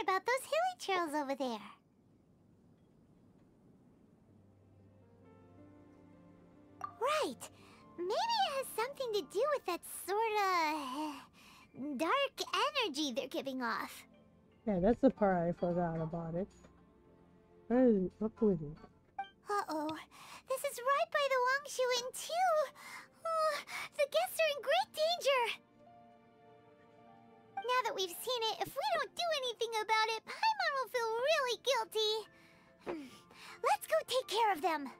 about those hilly trails over there. Right. Maybe it has something to do with that sorta dark energy they're giving off. Yeah, that's the part I forgot about it. Where is it? What was it? Uh-oh. This is right by the Wangshu Inn, too. The guests are in great danger. Now that we've seen it, if we don't do anything about it, Paimon will feel really guilty. Let's go take care of them.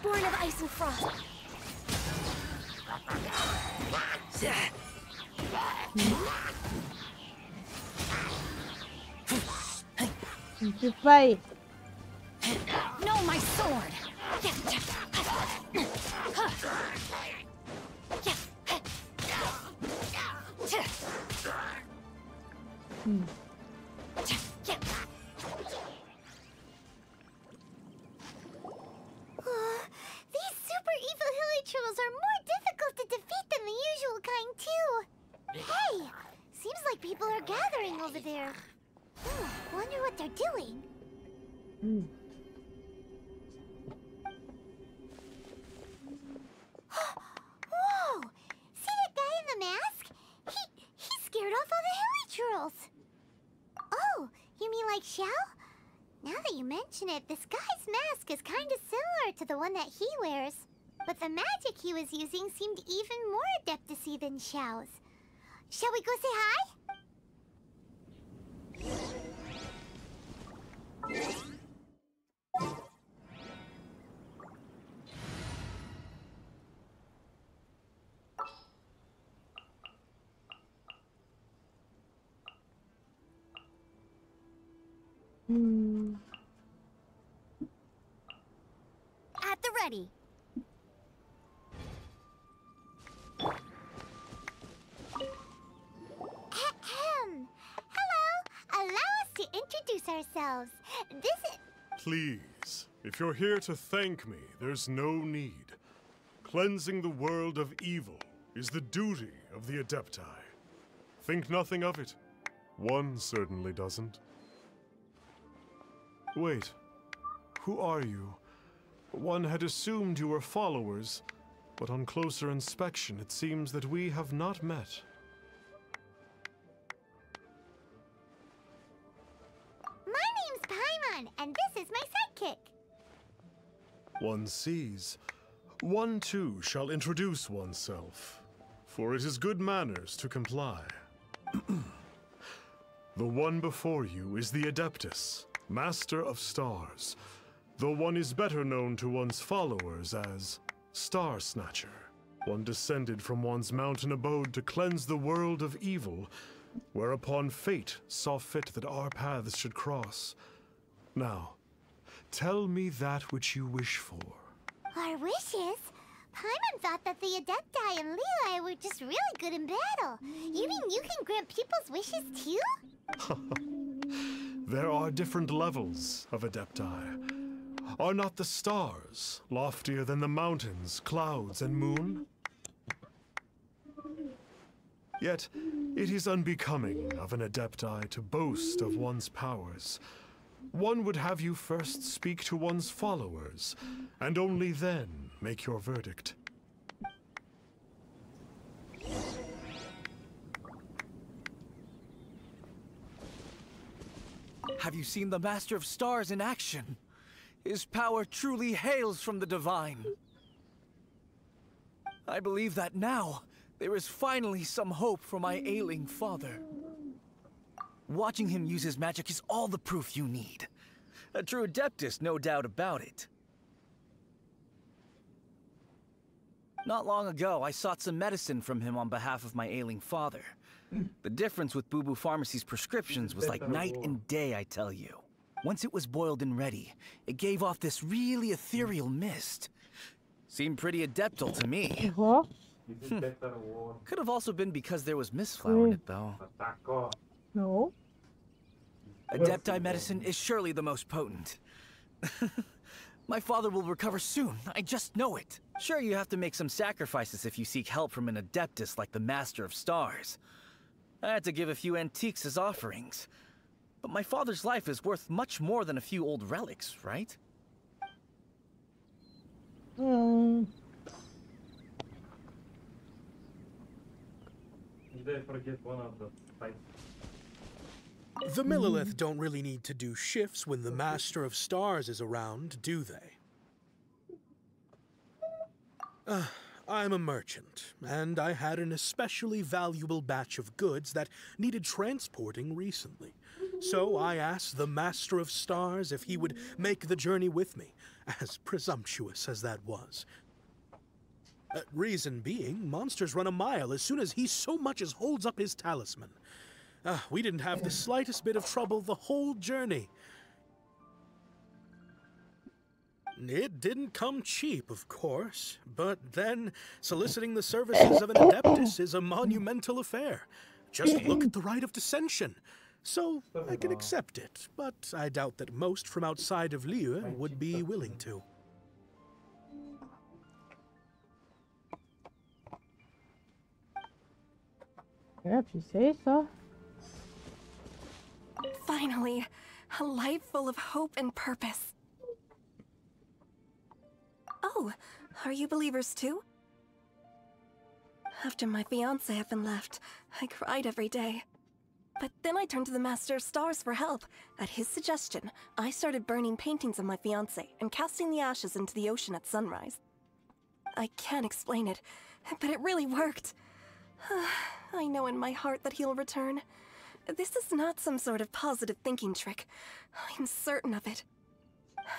Born of ice and frost. Fight. No, my sword. These super evil hilly trolls are more difficult to defeat than the usual kind, too. Hey, seems like people are gathering over there. Wonder what they're doing. Whoa! See that guy in the mask? He scared off all the hilly trolls. Oh, you mean like Xiao? Now that you mention it, this guy's mask is kind of similar to the one that he wears. But the magic he was using seemed even more adeptacy than Xiao's. Shall we go say hi? At the ready. Hello. Allow us to introduce ourselves. This is... Please, if you're here to thank me, there's no need. Cleansing the world of evil is the duty of the Adepti. Think nothing of it. One certainly doesn't. Wait, who are you? One had assumed you were followers, but on closer inspection it seems that we have not met. My name's Paimon, and this is my sidekick. One sees. One too shall introduce oneself, for it is good manners to comply. The one before you is the Adeptus, Master of Stars, though one is better known to one's followers as Star Snatcher. One descended from one's mountain abode to cleanse the world of evil, whereupon fate saw fit that our paths should cross. Now, tell me that which you wish for. Our wishes? Paimon thought that the Adepti and Leeli were just really good in battle. You mean you can grant people's wishes too? There are different levels of Adepti. Are not the stars loftier than the mountains, clouds, and moon? Yet, it is unbecoming of an Adepti to boast of one's powers. One would have you first speak to one's followers, and only then make your verdict. Have you seen the Master of Stars in action? His power truly hails from the divine. I believe that now, there is finally some hope for my ailing father. Watching him use his magic is all the proof you need. A true Adeptus, no doubt about it. Not long ago, I sought some medicine from him on behalf of my ailing father. The difference with Boo Boo Pharmacy's prescriptions was like night and day, I tell you. Once it was boiled and ready, it gave off this really ethereal mist. Seemed pretty adeptal to me. Could have also been because there was mistflower in it, though. No. Adepti medicine is surely the most potent. My father will recover soon. I just know it. Sure, you have to make some sacrifices if you seek help from an adeptus like the Master of Stars. I had to give a few antiques as offerings. But my father's life is worth much more than a few old relics, right? Hmm. Did I forget one of the fights? The Millilith don't really need to do shifts when the Master of Stars is around, do they? I'm a merchant, and I had an especially valuable batch of goods that needed transporting recently. So I asked the Master of Stars if he would make the journey with me, as presumptuous as that was. Reason being, monsters run a mile as soon as he so much as holds up his talisman. We didn't have the slightest bit of trouble the whole journey. It didn't come cheap, of course, but then soliciting the services of an adeptus is a monumental affair. Just look at the rite of dissension. So I can accept it, but I doubt that most from outside of Liu would be willing to. Yeah, if you say so. Finally, a life full of hope and purpose. Oh, are you believers too? After my fiancé had been left, I cried every day. But then I turned to the Master of Stars for help. At his suggestion, I started burning paintings of my fiancé and casting the ashes into the ocean at sunrise. I can't explain it, but it really worked. I know in my heart that he'll return. This is not some sort of positive thinking trick. I'm certain of it.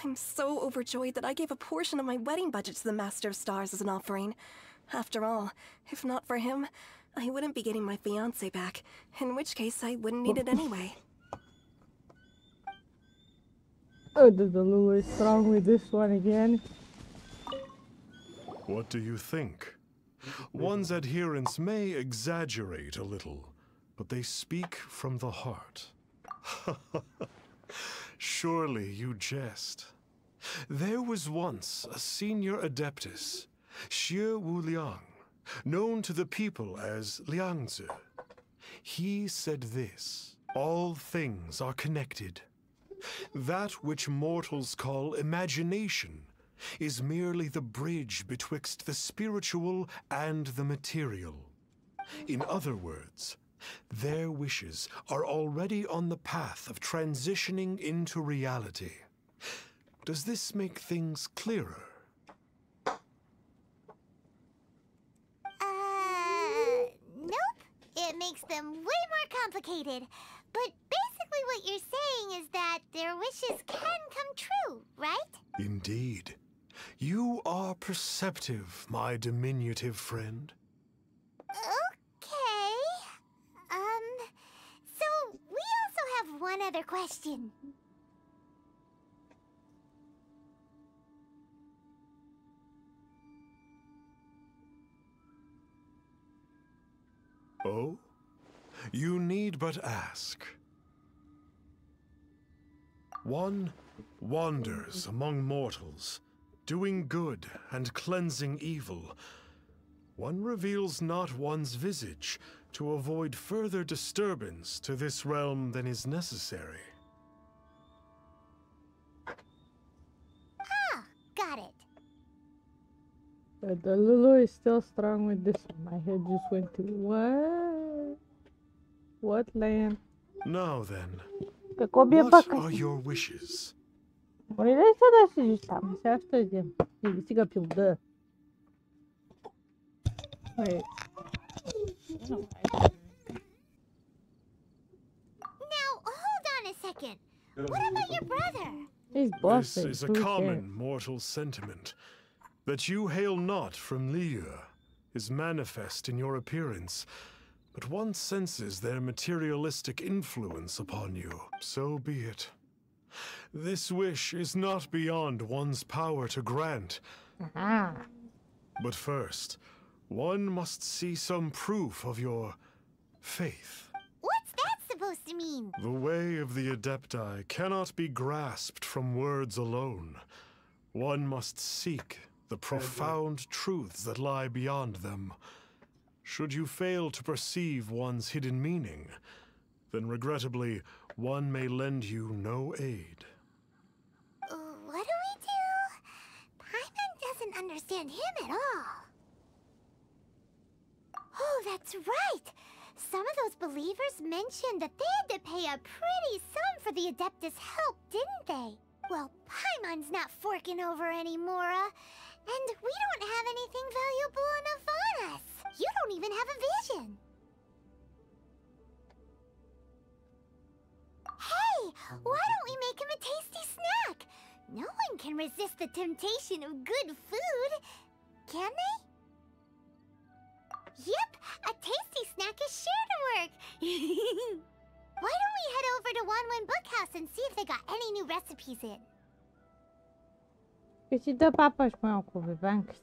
I'm so overjoyed that I gave a portion of my wedding budget to the Master of Stars as an offering. After all, if not for him, I wouldn't be getting my fiancé back, in which case I wouldn't need it anyway. Oh, the Lulu is strong with this one again. What do you think? One's adherents may exaggerate a little, but they speak from the heart. Surely you jest. There was once a senior adeptus, Xie Wuliang, known to the people as Liangzi. He said this: all things are connected. That which mortals call imagination is merely the bridge betwixt the spiritual and the material. In other words, their wishes are already on the path of transitioning into reality. Does this make things clearer? Nope. It makes them way more complicated. But basically what you're saying is that their wishes can come true, right? Indeed. You are perceptive, my diminutive friend. Okay. So we also have one other question. Oh? You need but ask. One wanders among mortals, doing good and cleansing evil. One reveals not one's visage to avoid further disturbance to this realm than is necessary. Ah, got it. But the Lulu is still strong with this one. My head just went to what? What land? Now then, Какое what пока? are your wishes? Olha só desse estamos, certo? Siga pilda. Wait. Now, hold on a second. What about your brother? He's This bossy. is a Who common cares? mortal sentiment. That you hail not from Liu is manifest in your appearance, but one senses their materialistic influence upon you. So be it. This wish is not beyond one's power to grant. Ah. But first, one must see some proof of your faith. What's that supposed to mean? The way of the Adepti cannot be grasped from words alone. One must seek the profound truths that lie beyond them. Should you fail to perceive one's hidden meaning, then regrettably, one may lend you no aid. What do we do? Paimon doesn't understand him at all. Oh, that's right! Some of those believers mentioned that they had to pay a pretty sum for the Adeptus' help, didn't they? Well, Paimon's not forking over anymore, and we don't have anything valuable enough on us. You don't even have a vision. Hey, why don't we make him a tasty snack? No one can resist the temptation of good food, can they? Yep, a tasty snack is sure to work. Why don't we head over to Wanwen Bookhouse and see if they got any new recipes in? Îți dă papa și mai cu vivancă.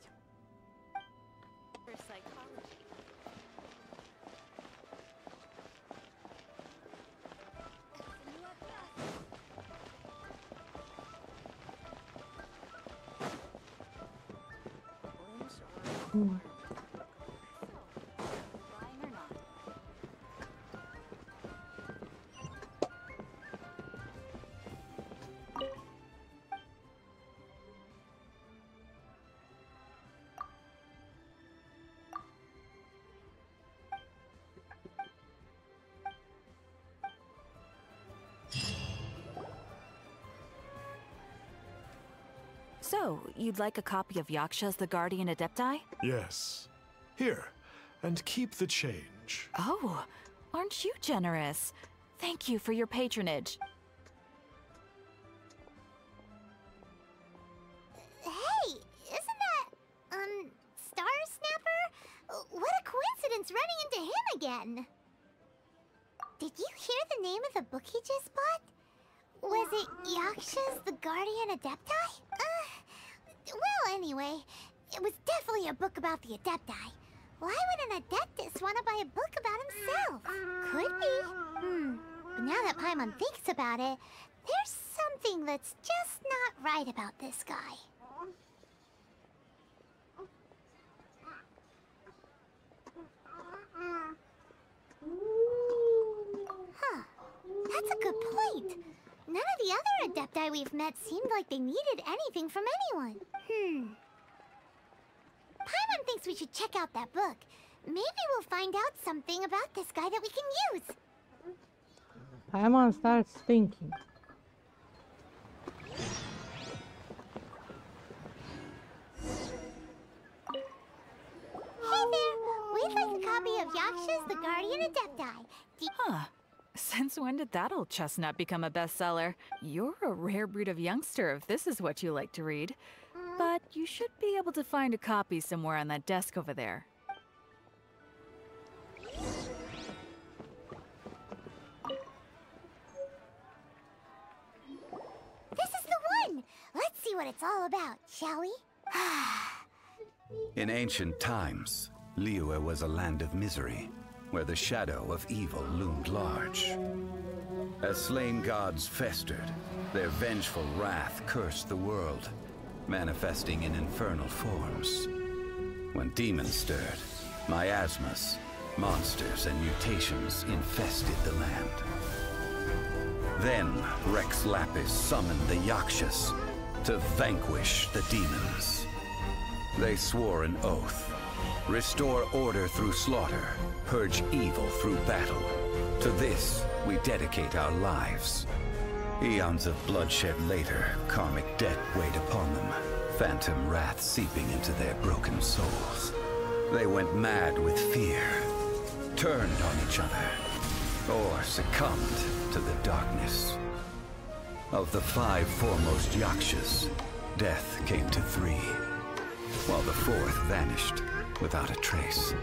So, you'd like a copy of Yaksha's The Guardian Adepti? Yes. Here, and keep the change. Oh, aren't you generous? Thank you for your patronage. Hey, isn't that, Star Snapper? What a coincidence running into him again. Did you hear the name of the book he just bought? Was it Yaksha's The Guardian Adepti? Well, anyway, it was definitely a book about the Adepti. Why would an Adeptus want to buy a book about himself? Could be. But now that Paimon thinks about it, there's something that's just not right about this guy. Huh. That's a good point. None of the other Adepti we've met seemed like they needed anything from anyone. Paimon thinks we should check out that book. Maybe we'll find out something about this guy that we can use. Paimon starts thinking. Hey there! We'd like a copy of Yaksha's The Guardian Adepti. Huh. Since when did that old chestnut become a bestseller? You're a rare breed of youngster if this is what you like to read. But you should be able to find a copy somewhere on that desk over there. This is the one! Let's see what it's all about, shall we? In ancient times, Liyue was a land of misery, where the shadow of evil loomed large. As slain gods festered, their vengeful wrath cursed the world, manifesting in infernal forms. When demons stirred, miasmas, monsters, and mutations infested the land. Then Rex Lapis summoned the Yakshas to vanquish the demons. They swore an oath: restore order through slaughter, purge evil through battle. To this, we dedicate our lives. Eons of bloodshed later, karmic debt weighed upon them, phantom wrath seeping into their broken souls. They went mad with fear, turned on each other, or succumbed to the darkness. Of the 5 foremost Yakshas, death came to 3, while the 4th vanished without a trace.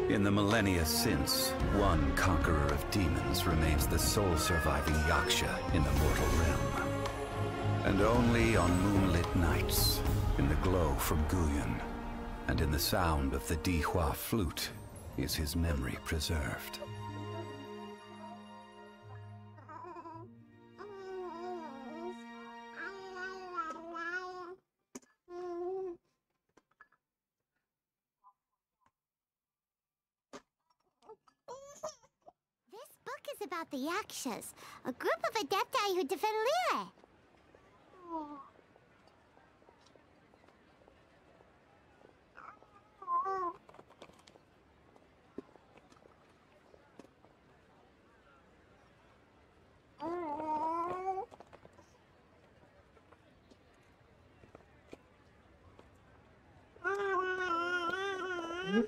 In the millennia since, one conqueror of demons remains the sole surviving Yaksha in the mortal realm. And only on moonlit nights, in the glow from Guyun, and in the sound of the Dihua flute, is his memory preserved. about the Yakshas, a group of adepti who defend Liyue.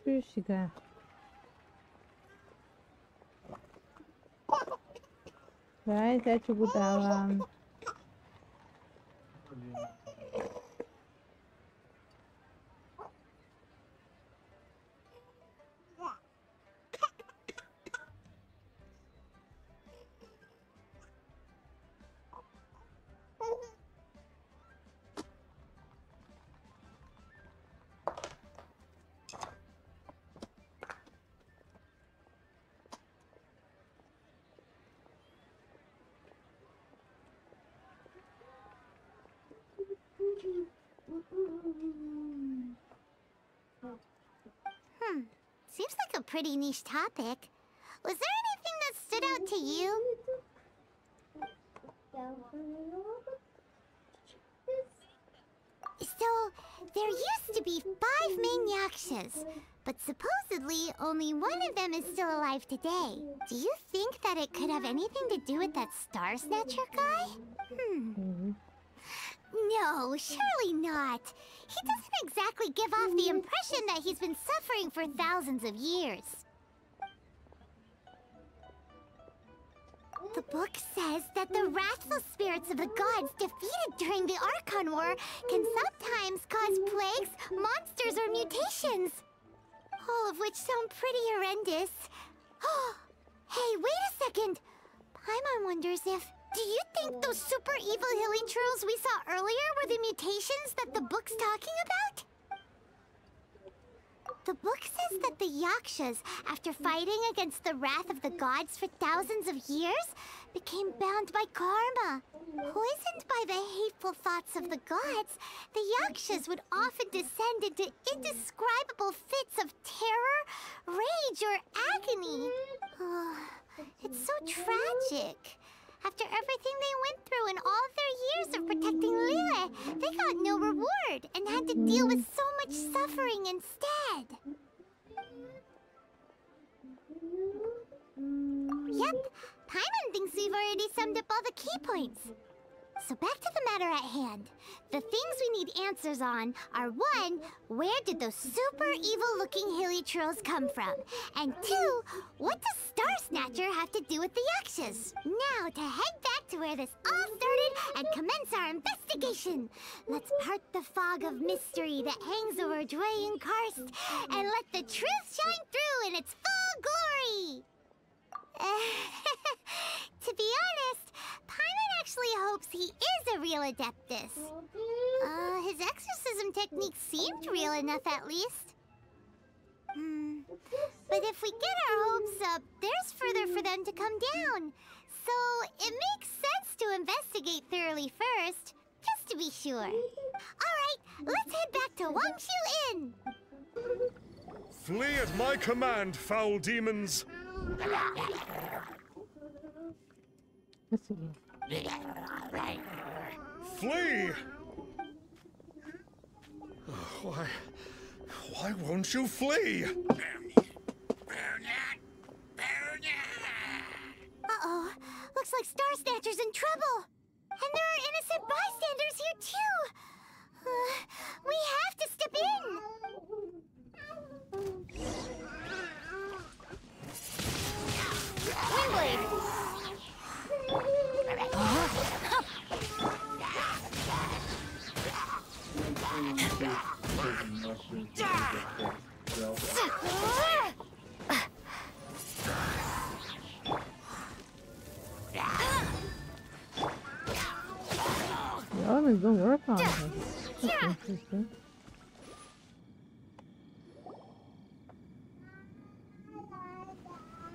Bir 시간. Guys, saya coba dalam. Seems like a pretty niche topic. Was there anything that stood out to you? So, there used to be 5 main Yakshas, but supposedly only one of them is still alive today. Do you think that it could have anything to do with that Star Snatcher guy? No, surely not. He doesn't exactly give off the impression that he's been suffering for thousands of years. The book says that the wrathful spirits of the gods defeated during the Archon War can sometimes cause plagues, monsters, or mutations. All of which sound pretty horrendous. Hey, wait a second! Paimon wonders if... Do you think those super evil hilly churls we saw earlier were the mutations that the book's talking about? The book says that the Yakshas, after fighting against the wrath of the gods for thousands of years, became bound by karma. Poisoned by the hateful thoughts of the gods, the Yakshas would often descend into indescribable fits of terror, rage, or agony. It's so tragic. After everything they went through in all their years of protecting Liyue, they got no reward and had to deal with so much suffering instead. Yep, Paimon thinks we've already summed up all the key points. So back to the matter at hand. The things we need answers on are 1, where did those super evil-looking hilly trolls come from? And 2, what does Star Snatcher have to do with the Yakshas? Now to head back to where this all started and commence our investigation. Let's part the fog of mystery that hangs over Dwayne Karst and let the truth shine through in its full glory. To be honest, Paimon actually hopes he is a real Adeptus. His exorcism technique seemed real enough at least. But if we get our hopes up, there's further for them to come down. So it makes sense to investigate thoroughly first, just to be sure. Alright, let's head back to Wangshu Inn! Flee at my command, foul demons! Flee! Why won't you flee? Uh-oh. Looks like Star Snatcher's in trouble. And there are innocent bystanders here, too. We have to step in. Windblade! The elements don't work on this. That's interesting.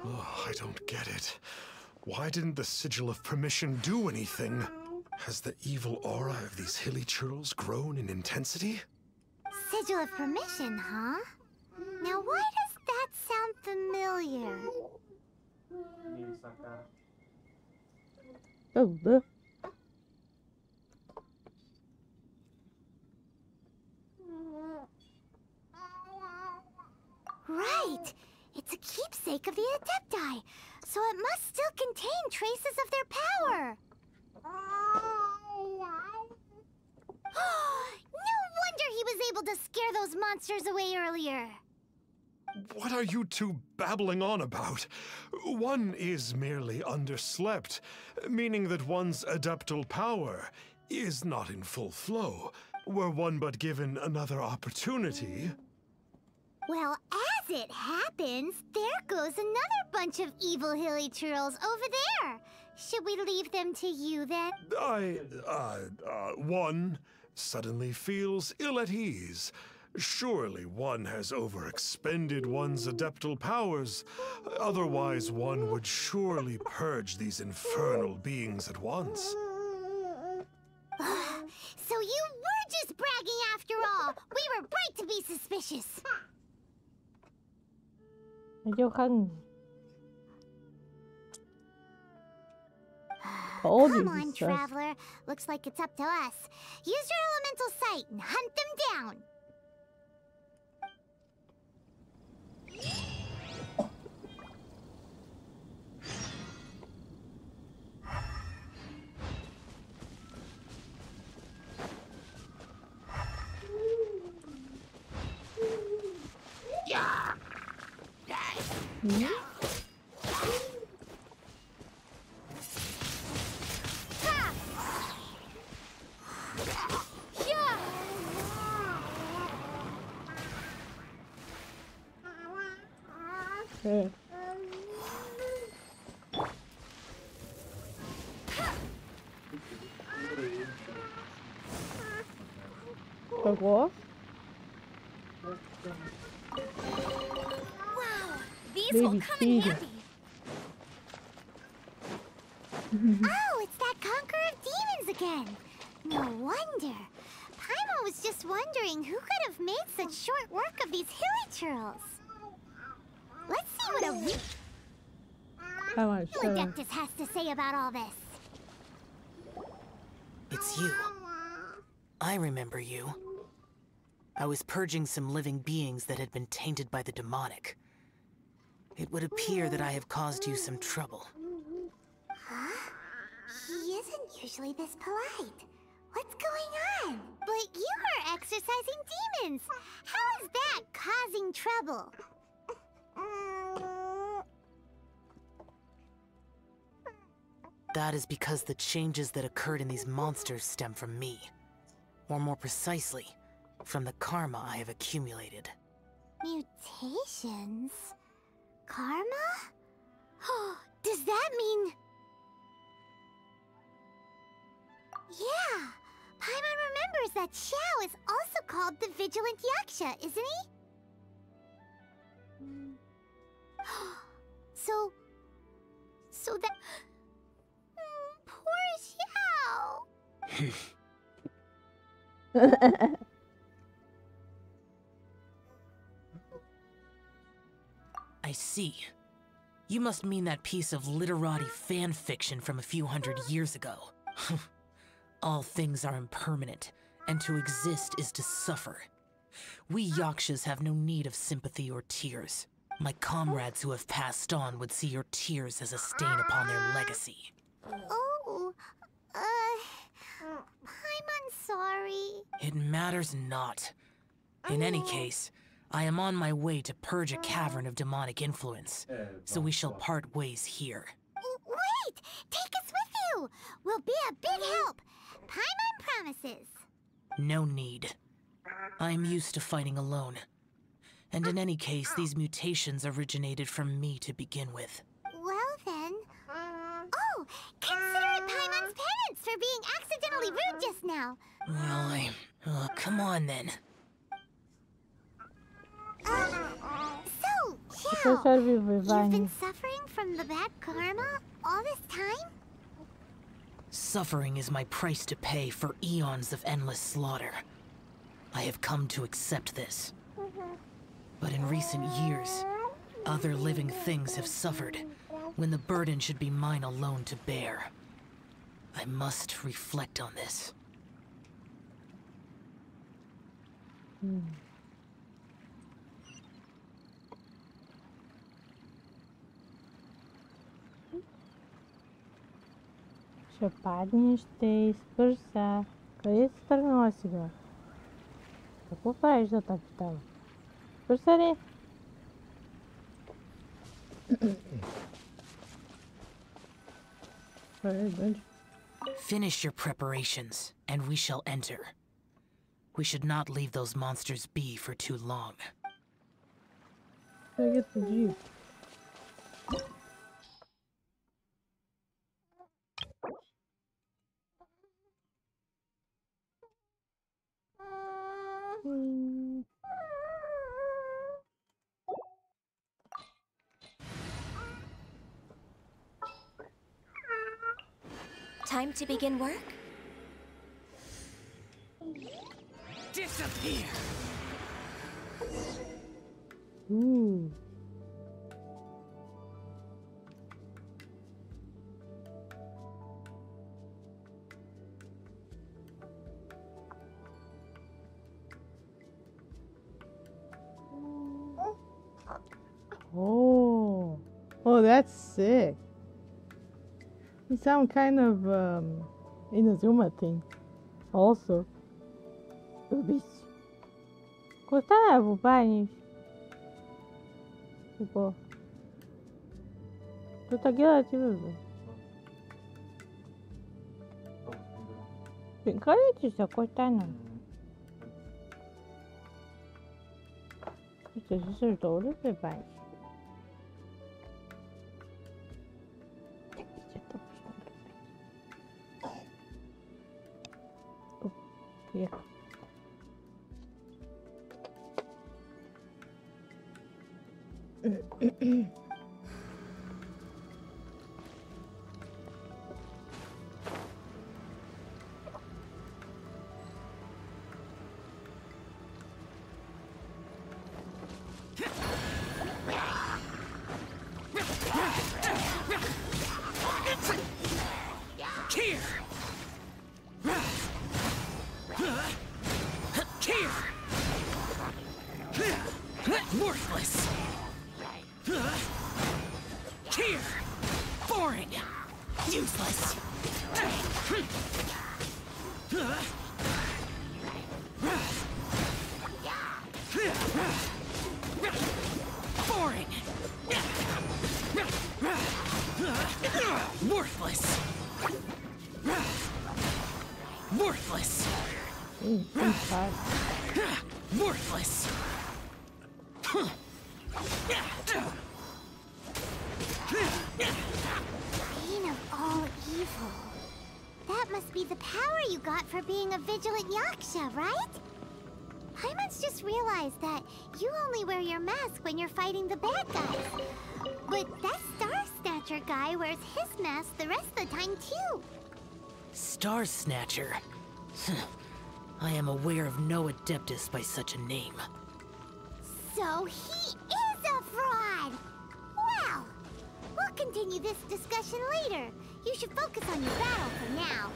Oh, I don't get it. Why didn't the Sigil of Permission do anything? Has the evil aura of these hilly churls grown in intensity? Sigil of Permission, huh? Now why does that sound familiar? Udah. Right! It's a keepsake of the Adepti, so it must still contain traces of their power. No wonder he was able to scare those monsters away earlier. What are you two babbling on about? One is merely underslept, meaning that one's adeptal power is not in full flow. Were one but given another opportunity... Well, as it happens, there goes another bunch of evil hilly churls over there. Should we leave them to you then? One suddenly feels ill at ease. Surely one has overexpended one's adeptal powers. Otherwise, one would surely purge these infernal beings at once. So you were just bragging after all. We were right to be suspicious. Johan. Told you Come on, he's sus. Traveler. Looks like it's up to us. Use your elemental sight and hunt them down. Okay. Like what? Wow, these Baby will come in Stevie. handy. Oh, it's that Conqueror of Demons again. No wonder. Paimon was just wondering who could have made such short work of these hilly churls. Let's see what a real How much? Adeptus has to say about all this. It's you. I remember you. I was purging some living beings that had been tainted by the demonic. It would appear that I have caused you some trouble. Huh? He isn't usually this polite. What's going on? But you are exorcising demons. How is that causing trouble? That is because the changes that occurred in these monsters stem from me. Or more precisely, from the karma I have accumulated. Mutations? Karma? Does that mean... Yeah! Paimon remembers that Xiao is also called the Vigilant Yaksha, isn't he? So that... Poor Xiao! I see. You must mean that piece of literati fan fiction from a few hundred years ago. All things are impermanent, and to exist is to suffer. We Yakshas have no need of sympathy or tears. My comrades who have passed on would see your tears as a stain upon their legacy. Oh, I'm sorry. It matters not. In any case, I am on my way to purge a cavern of demonic influence, so we shall part ways here. Wait! Take us with you! We'll be a big help! Paimon promises. No need. I am used to fighting alone. And in any case, these mutations originated from me to begin with. Well then... Oh! Consider it Paimon's penance for being accidentally rude just now. Well, come on then. So, Supposed Xiao, to be you've revenge. been suffering from the bad karma all this time? Suffering is my price to pay for eons of endless slaughter. I have come to accept this. But in recent years, other living things have suffered, when the burden should be mine alone to bear. I must reflect on this. Ще паднеш, ще изпъш са. Къде си тръгнала сега? Какво правиш за тази там? Спъш се ли? Finish your preparations, and we shall enter. We should not leave those monsters be for too long. I get the Jeep. Time to begin work? Disappear! Ooh. Oh, that's sick. You sound kind of Inazuma thing. Also. Убить. Куда его банишь? Типа. Что так делать тебе? Пинкалитесь, Костяна. Это же что ли ты банишь? Yeah. Worthless! Here! Boring! Useless! Boring! Worthless! Worthless! Worthless! Bane of all evil. That must be the power you got for being a vigilant Yaksha, right? Paimons just realized that you only wear your mask when you're fighting the bad guys. But that Star Snatcher guy wears his mask the rest of the time, too. Star Snatcher? I am aware of no Adeptus by such a name. So he is a fraud! Well, we'll continue this discussion later. You should focus on your battle for now.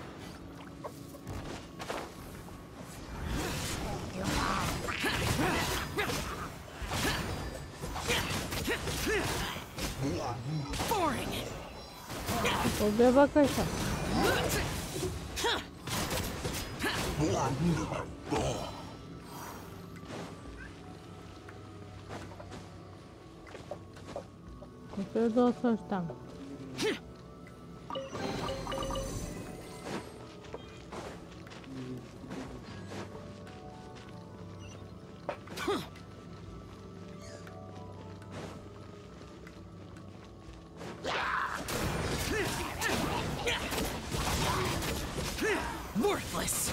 Boring! Ustedes dos están. Worthless!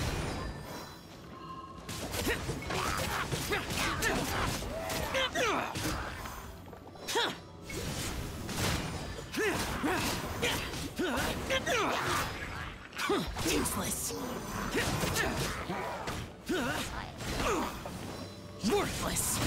Useless! Worthless!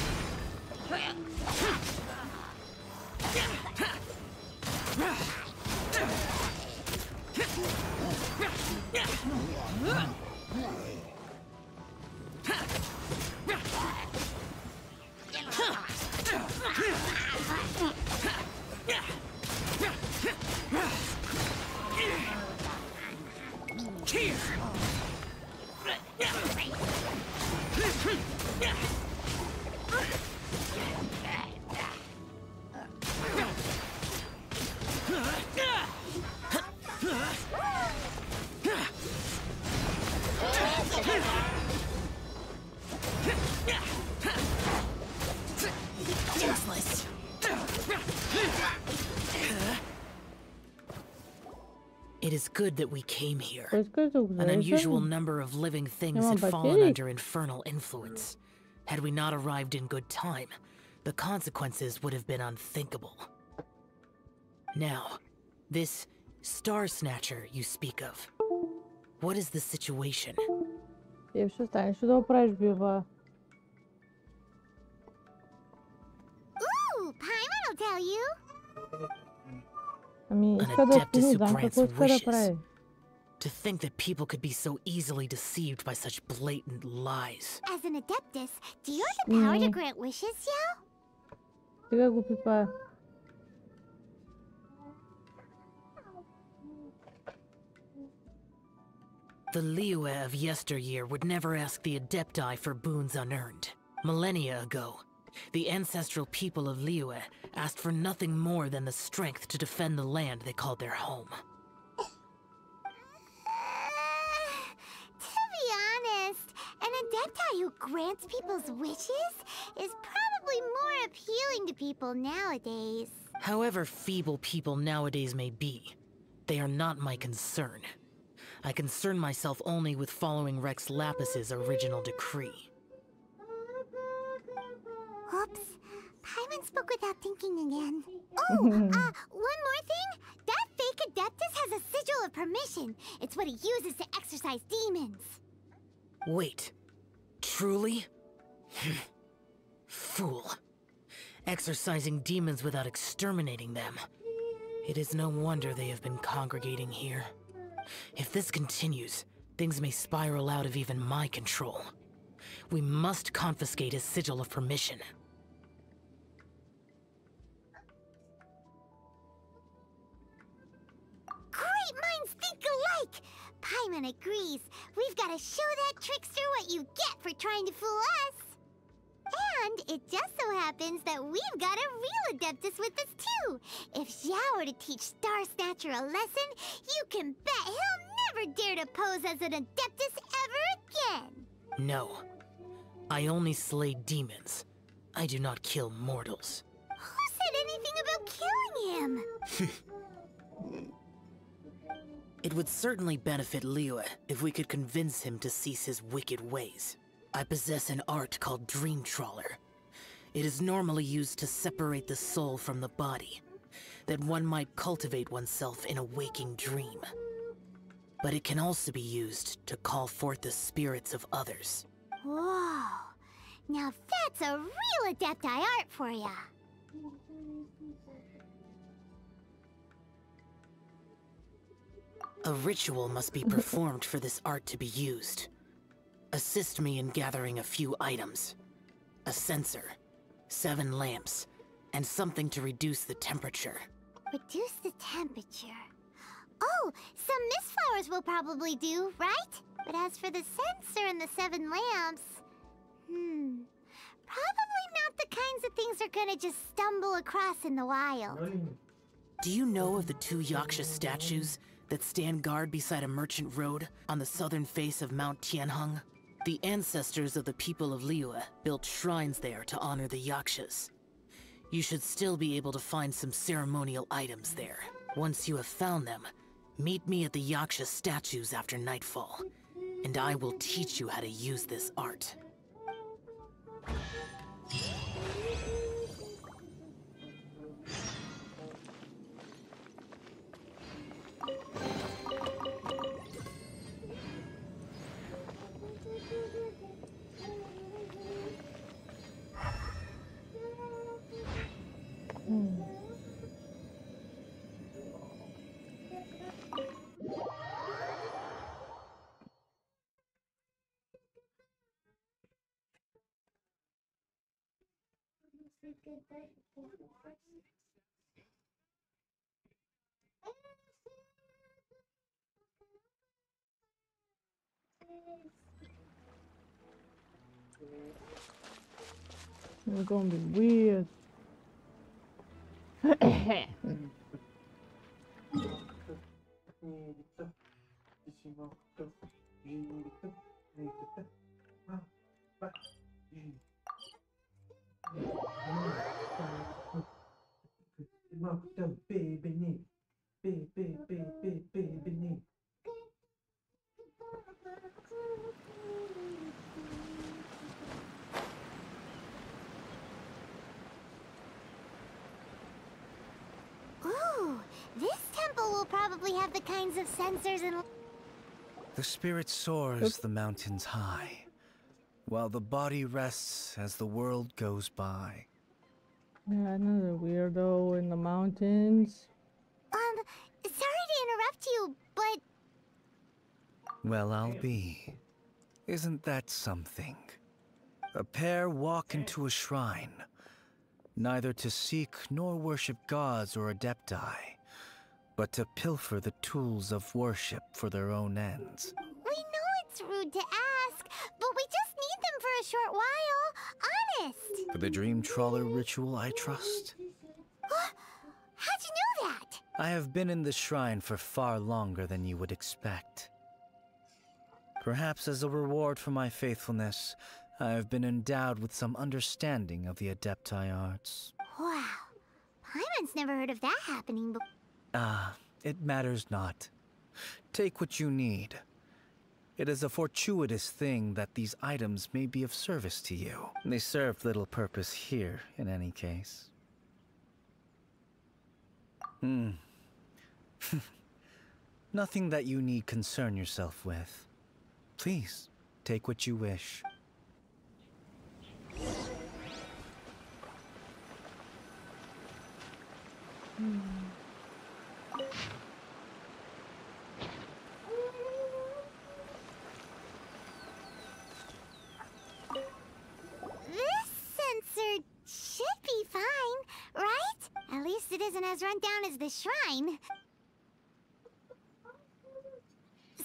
good that we came here. Pues que tu An unusual crees. number of living things Llama had pa' fallen ti. under infernal influence. Had we not arrived in good time, the consequences would have been unthinkable. Now, this Star Snatcher you speak of, what is the situation? Je przestań się doprać, bywa. Ooh, Paimon will tell you. A mi An iska do adeptus spinu, who dan grants kako skoro wishes. praje. To think that people could be so easily deceived by such blatant lies. As an adeptus, do you have the power to Nee. grant wishes, Xiao? Tyga głupi pa. The Liyue of yesteryear would never ask the Adepti for boons unearned. Millennia ago, the ancestral people of Liyue asked for nothing more than the strength to defend the land they called their home. To be honest, an adepti who grants people's wishes is probably more appealing to people nowadays. However feeble people nowadays may be, they are not my concern. I concern myself only with following Rex Lapis's original decree. Oops. Paimon spoke without thinking again. Oh, one more thing. That fake adeptus has a sigil of permission. It's what he uses to exorcise demons. Wait, truly? Fool. Exorcising demons without exterminating them. It is no wonder they have been congregating here. If this continues, things may spiral out of even my control. We must confiscate his sigil of permission. Great minds think alike! Paimon agrees. We've got to show that trickster what you get for trying to fool us. And it just so happens that we've got a real adeptus with us too. If Xiao were to teach Star Snatcher a lesson, you can bet he'll never dare to pose as an adeptus ever again. No. I only slay demons. I do not kill mortals. Who said anything about killing him? It would certainly benefit Liyue if we could convince him to cease his wicked ways. I possess an art called Dream Trawler. It is normally used to separate the soul from the body, that one might cultivate oneself in a waking dream. But it can also be used to call forth the spirits of others. Whoa. Now that's a real adepti art for ya. A ritual must be performed for this art to be used. Assist me in gathering a few items. A censer, 7 lamps, and something to reduce the temperature. Reduce the temperature. Oh, some mist flowers will probably do, right? But as for the censer and the 7 lamps... Probably not the kinds of things they're gonna just stumble across in the wild. Do you know of the 2 Yaksha statues that stand guard beside a merchant road on the southern face of Mount Tianheng? The ancestors of the people of Liyue built shrines there to honor the Yakshas. You should still be able to find some ceremonial items there. Once you have found them, meet me at the Yaksha statues after nightfall, and I will teach you how to use this art. It's gonna be weird. probably have the kinds of sensors and... The spirit soars the mountains high, while the body rests as the world goes by. Yeah, another weirdo in the mountains. Sorry to interrupt you, but... Well, I'll be. Isn't that something? A pair walk into a shrine, neither to seek nor worship gods or adepti, but to pilfer the tools of worship for their own ends. We know it's rude to ask, but we just need them for a short while. Honest. For the Dream Trawler ritual, I trust. How'd you know that? I have been in the shrine for far longer than you would expect. Perhaps as a reward for my faithfulness, I have been endowed with some understanding of the Adepti arts. Wow. Paimon's never heard of that happening before. It matters not. Take what you need. It is a fortuitous thing that these items may be of service to you. They serve little purpose here, in any case. Nothing that you need concern yourself with. Please, take what you wish. This sensor should be fine, right? At least it isn't as run down as the shrine.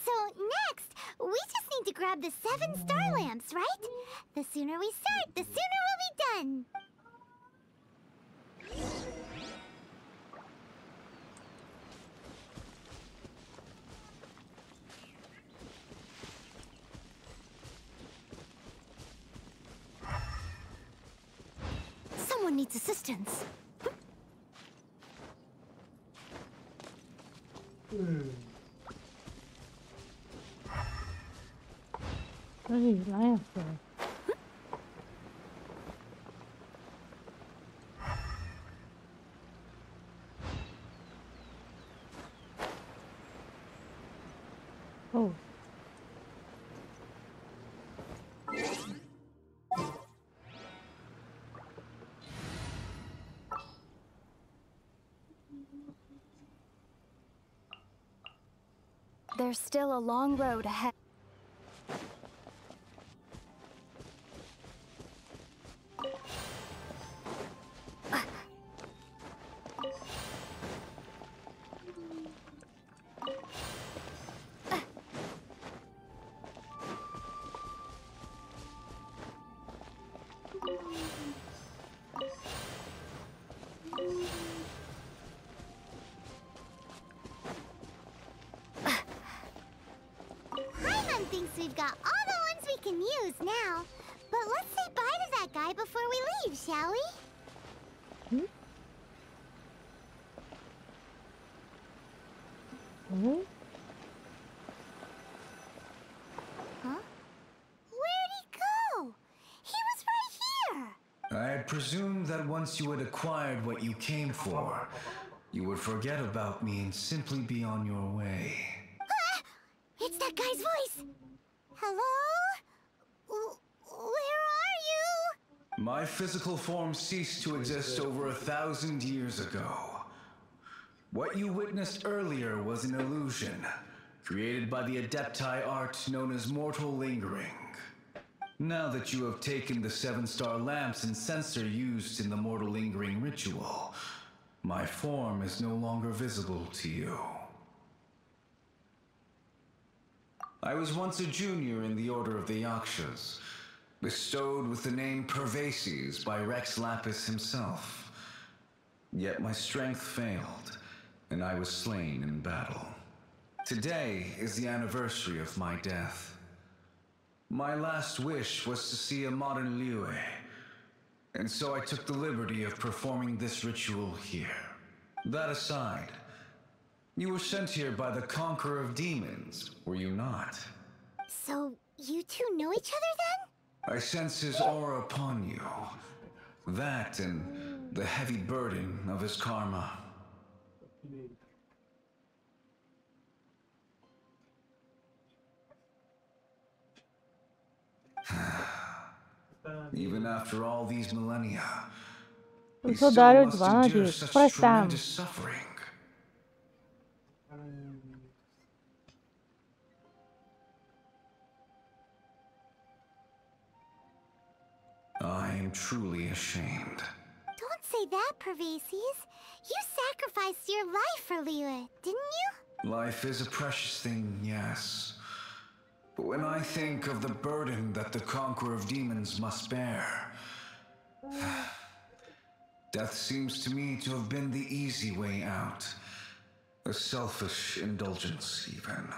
So next, we just need to grab the 7 star lamps, right? The sooner we start, the sooner we'll be done. Someone needs assistance. What are these lamps for? Oh. There's still a long road ahead. Paimon thinks we've got all the ones we can use now. But let's say bye to that guy before we leave, shall we? Huh? Where'd he go? He was right here. I had presumed that once you had acquired what you came for, you would forget about me and simply be on your way. It's that guy's voice. Hello? Where are you? My physical form ceased to exist over 1,000 years ago. What you witnessed earlier was an illusion, created by the Adepti art known as mortal lingering. Now that you have taken the 7-star lamps and sensor used in the mortal lingering ritual, my form is no longer visible to you. I was once a junior in the Order of the Yakshas, bestowed with the name Pervases by Rex Lapis himself. Yet my strength failed, and I was slain in battle. Today is the anniversary of my death. My last wish was to see a modern Liyue, and so I took the liberty of performing this ritual here. That aside, you were sent here by the Conqueror of Demons, were you not? So, you two know each other then? I sense his aura upon you. That and the heavy burden of his karma. Even after all these millennia, he Îl still Dario must Ivanovic, endure such prosteam. tremendous suffering. I am truly ashamed. Don't say that, Pervases. You sacrificed your life for Liyue, didn't you? Life is a precious thing, yes. But when I think of the burden that the Conqueror of Demons must bear, death seems to me to have been the easy way out. A selfish indulgence, even.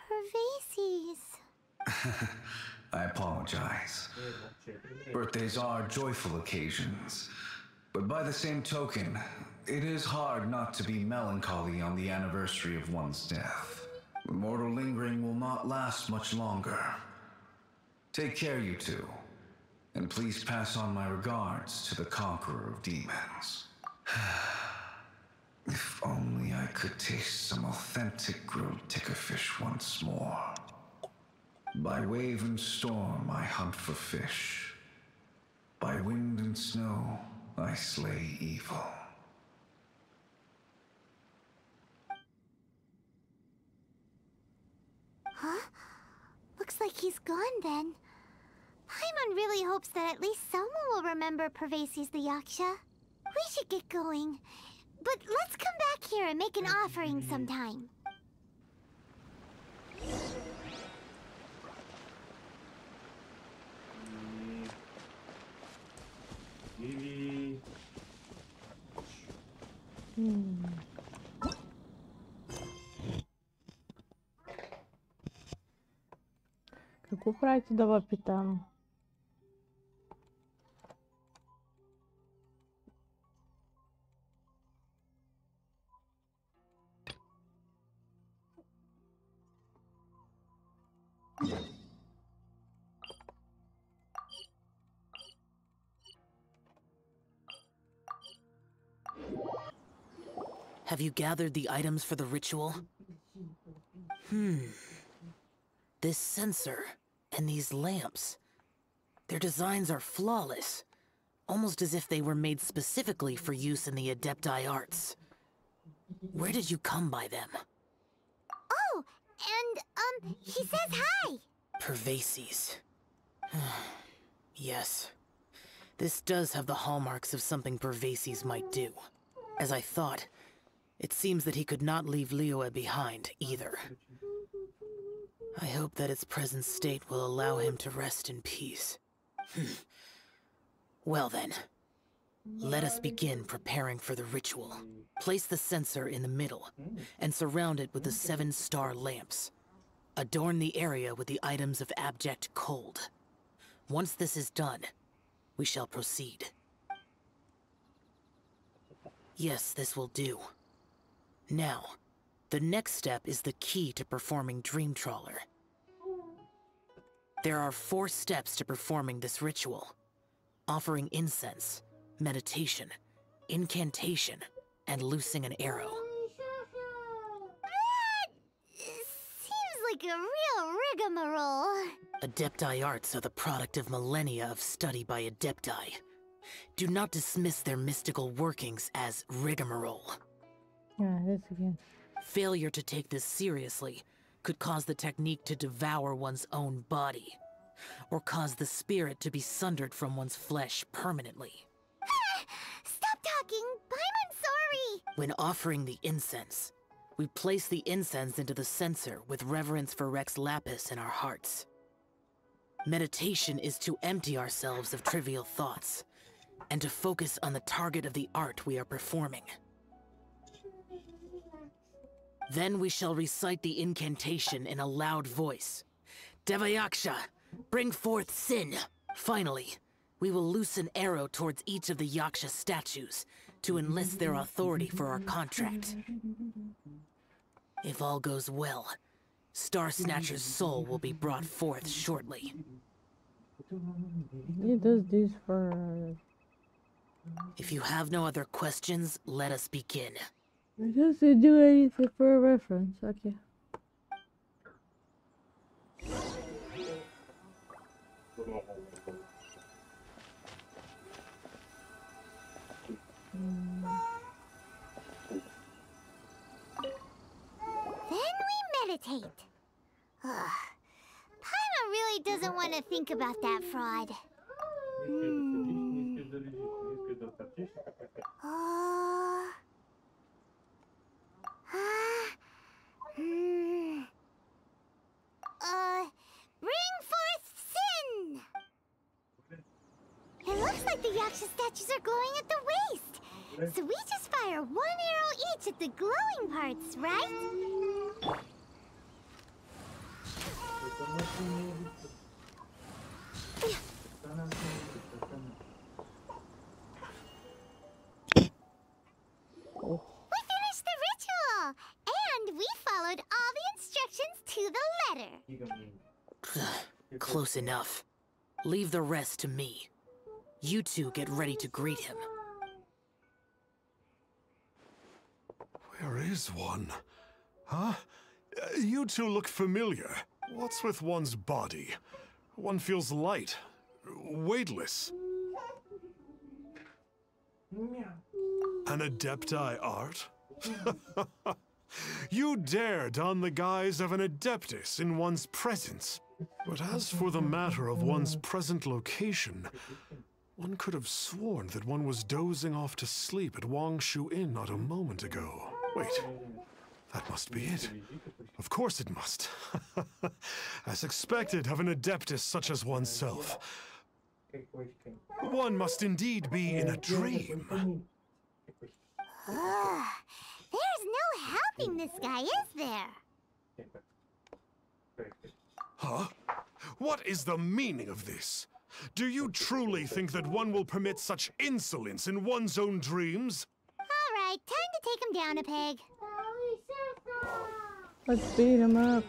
Pervases. I apologize. Birthdays are joyful occasions, but by the same token, it is hard not to be melancholy on the anniversary of one's death. The mortal lingering will not last much longer. Take care, you two, and please pass on my regards to the Conqueror of Demons. If only I could taste some authentic grilled tickerfish once more. By wave and storm I hunt for fish. By wind and snow I slay evil. Huh? Looks like he's gone then. Paimon really hopes that at least someone will remember Pervases the Yaksha. We should get going. But let's come back here and make an offering sometime. Какво правите да ви питам? Have you gathered the items for the ritual? This sensor and these lamps. Their designs are flawless, almost as if they were made specifically for use in the Adepti arts. Where did you come by them? Oh, and, he says hi! Pervases. Yes. This does have the hallmarks of something Pervases might do. As I thought, it seems that he could not leave Liyue behind, either. I hope that its present state will allow him to rest in peace. Well then, let us begin preparing for the ritual. Place the censer in the middle, and surround it with the 7-star lamps. Adorn the area with the items of abject cold. Once this is done, we shall proceed. Yes, this will do. Now, the next step is the key to performing Dream Trawler. There are 4 steps to performing this ritual. Offering incense, meditation, incantation, and loosing an arrow. Seems like a real rigmarole. Adepti arts are the product of millennia of study by Adepti. Do not dismiss their mystical workings as rigmarole. Yeah, this again. Failure to take this seriously could cause the technique to devour one's own body, or cause the spirit to be sundered from one's flesh permanently. Stop talking! I'm sorry! When offering the incense, we place the incense into the censer with reverence for Rex Lapis in our hearts. Meditation is to empty ourselves of trivial thoughts, and to focus on the target of the art we are performing. Then we shall recite the incantation in a loud voice. Devayaksha, bring forth sin! Finally, we will loose an arrow towards each of the Yaksha statues to enlist their authority for our contract. If all goes well, Star Snatcher's soul will be brought forth shortly. He does this for... If you have no other questions, let us begin. It doesn't do anything for a reference, okay. Then we meditate. Ugh. Paimon really doesn't want to think about that fraud. Bring forth sin! It looks like the Yaksha statues are glowing at the waist. So we just fire one arrow each at the glowing parts, right? We finished the ritual! And we followed all the instructions to the letter. Close enough. Leave the rest to me. You two get ready to greet him. Where is one? Huh? You two look familiar. What's with one's body? One feels light, weightless. An Adepti art? You dare don the guise of an Adeptus in one's presence. But as for the matter of one's present location, one could have sworn that one was dozing off to sleep at Wangshu Inn not a moment ago. Wait, that must be it. Of course it must. As expected of an Adeptus such as oneself. One must indeed be in a dream. There's no helping this guy, is there? Huh? What is the meaning of this? Do you truly think that one will permit such insolence in one's own dreams? Alright, time to take him down a peg. Let's beat him up.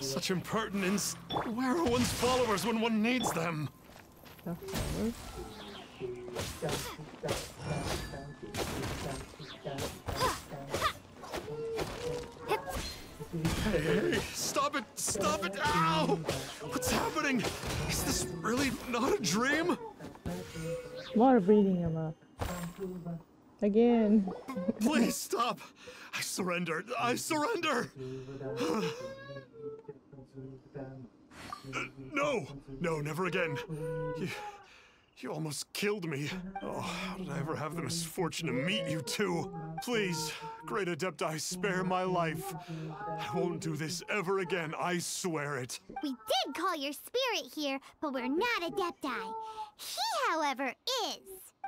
Such impertinence. Where are one's followers when one needs them? Hey, stop it! Stop it! Ow! What's happening? Is this really not a dream? More beating him up. Again. Please stop! I surrender! I surrender! No! No, never again. You almost killed me. Oh, how did I ever have the misfortune to meet you two? Please, Great Adepti, spare my life. I won't do this ever again, I swear it. We did call your spirit here, but we're not Adepti. He, however, is.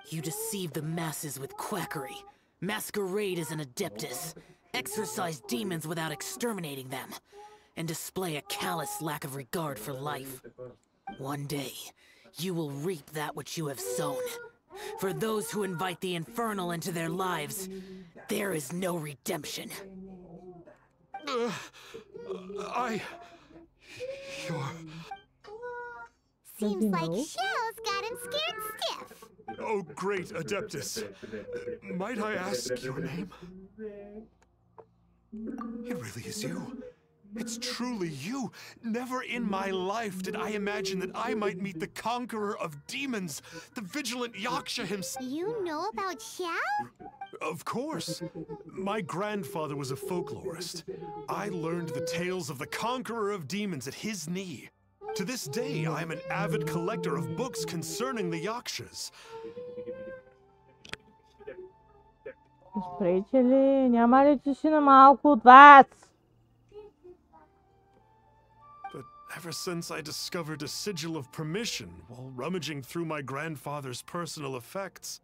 You deceive the masses with quackery. Masquerade as an Adeptus. Exorcise demons without exterminating them. And display a callous lack of regard for life. One day, you will reap that which you have sown. For those who invite the infernal into their lives, there is no redemption. You're... Seems like Xiao's got him scared stiff. Oh, great Adeptus. Might I ask your name? It really is you. It's truly you. Never in my life did I imagine that I might meet the conqueror of demons, the vigilant Yaksha himself. You know about Xiao? Of course. My grandfather was a folklorist. I learned the tales of the conqueror of demons at his knee. To this day, I am an avid collector of books concerning the Yakshas. Приятели, няма ли тишина малко от вас? But ever since I discovered a sigil of permission while rummaging through my grandfather's personal effects,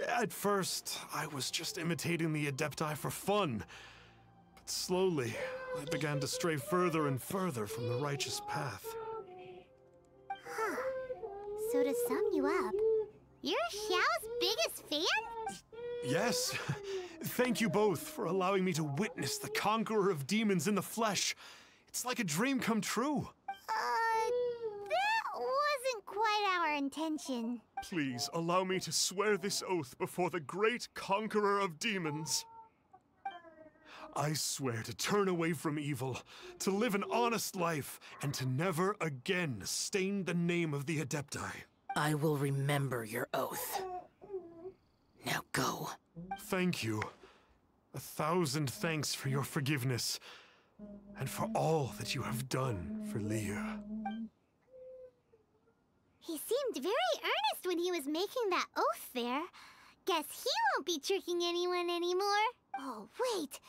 at first, I was just imitating the Adepti for fun. But slowly, I began to stray further and further from the righteous path. Huh. So to sum you up, you're Xiao's biggest fan? Yes. Thank you both for allowing me to witness the conqueror of demons in the flesh. It's like a dream come true. That wasn't quite our intention. Please allow me to swear this oath before the great conqueror of demons. I swear to turn away from evil, to live an honest life, and to never again stain the name of the Adepti. I will remember your oath. Now go. Thank you. 1,000 thanks for your forgiveness, and for all that you have done for Leah. He seemed very earnest when he was making that oath there. Guess he won't be tricking anyone anymore. Oh, wait.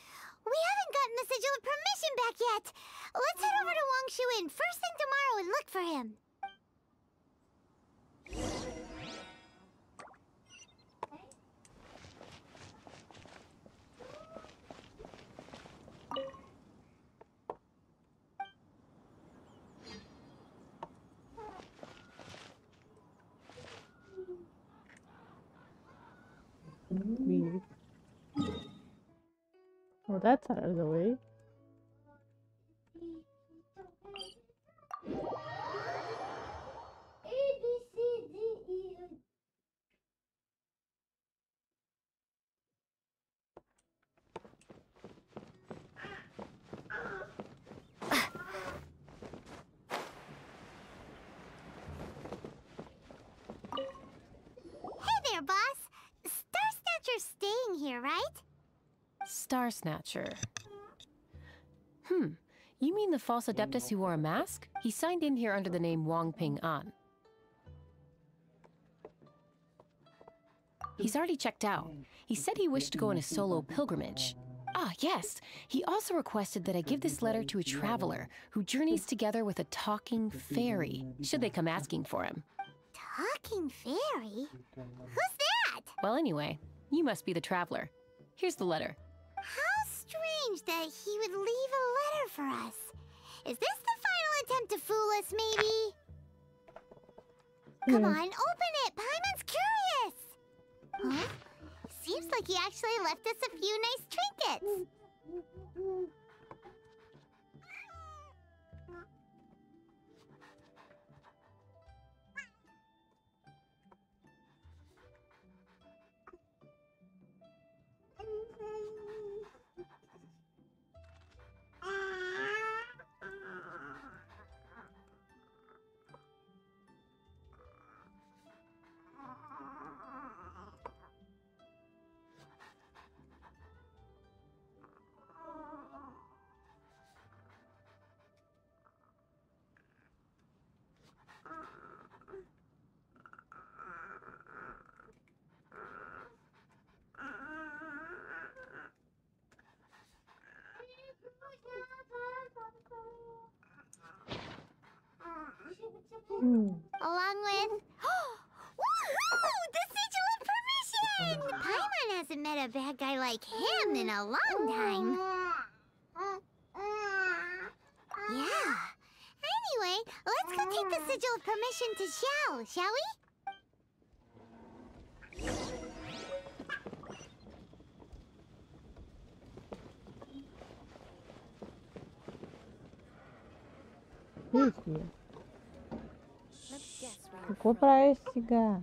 We haven't gotten the Sigil of Permission back yet. Let's head over to Wangshu Inn first thing tomorrow and look for him. Weird. Well, that's out of the way. Hey there, boss. Star Snatcher's staying here, right? Star Snatcher. You mean the false Adeptus who wore a mask? He signed in here under the name Wang Ping An. He's already checked out. He said he wished to go on a solo pilgrimage. Ah, yes. He also requested that I give this letter to a traveler who journeys together with a talking fairy, should they come asking for him. Talking fairy? Who's that? Well, anyway, you must be the traveler. Here's the letter. How strange that he would leave a letter for us. Is this the final attempt to fool us, maybe? Come on, open it! Paimon's curious! Huh? Seems like he actually left us a few nice trinkets. Along with... Woohoo! The Sigil of Permission! Paimon hasn't met a bad guy like him in a long time. Yeah. Anyway, let's go take the Sigil of Permission to Xiao, shall we? Видите? Какой сега?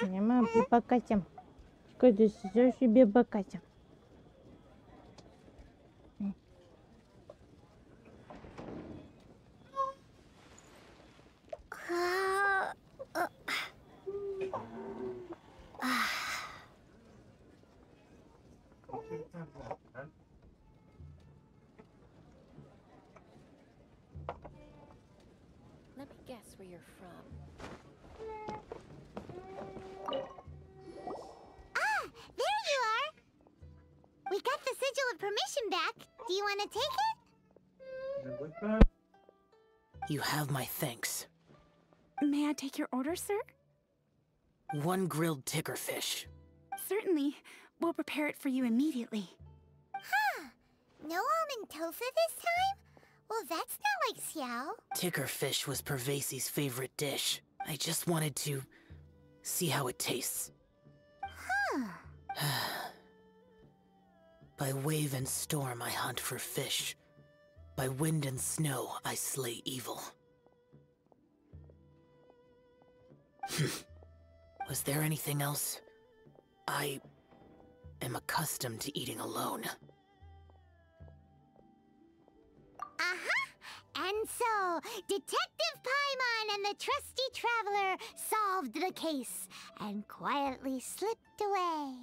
Няма би покатям. Чекай да си себе покатям. Let me guess where you're from. Ah, there you are! We got the Sigil of Permission back. Do you want to take it? You have my thanks. May I take your order, sir? 1 grilled tickerfish. Certainly. We'll prepare it for you immediately. Huh. No almond tofu this time? Well, that's not like Xiao. Tickerfish was Pervasi's favorite dish. I just wanted to see how it tastes. Huh. By wave and storm I hunt for fish. By wind and snow I slay evil. Was there anything else? I am accustomed to eating alone. Uh-huh. And so, Detective Paimon and the trusty traveler saw solved the case and quietly slipped away.